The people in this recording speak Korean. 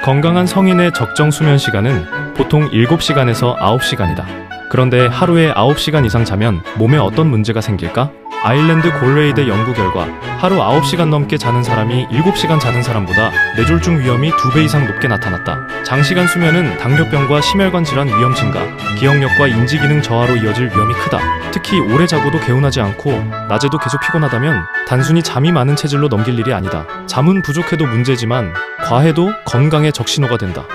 건강한 성인의 적정 수면 시간은 보통 7시간에서 9시간이다. 그런데 하루에 9시간 이상 자면 몸에 어떤 문제가 생길까? 아일랜드 골웨이대 연구 결과 하루 9시간 넘게 자는 사람이 7시간 자는 사람보다 뇌졸중 위험이 2배 이상 높게 나타났다. 장시간 수면은 당뇨병과 심혈관 질환 위험 증가, 기억력과 인지기능 저하로 이어질 위험이 크다. 특히 오래 자고도 개운하지 않고 낮에도 계속 피곤하다면 단순히 잠이 많은 체질로 넘길 일이 아니다. 잠은 부족해도 문제지만 과해도 건강에 적신호가 된다.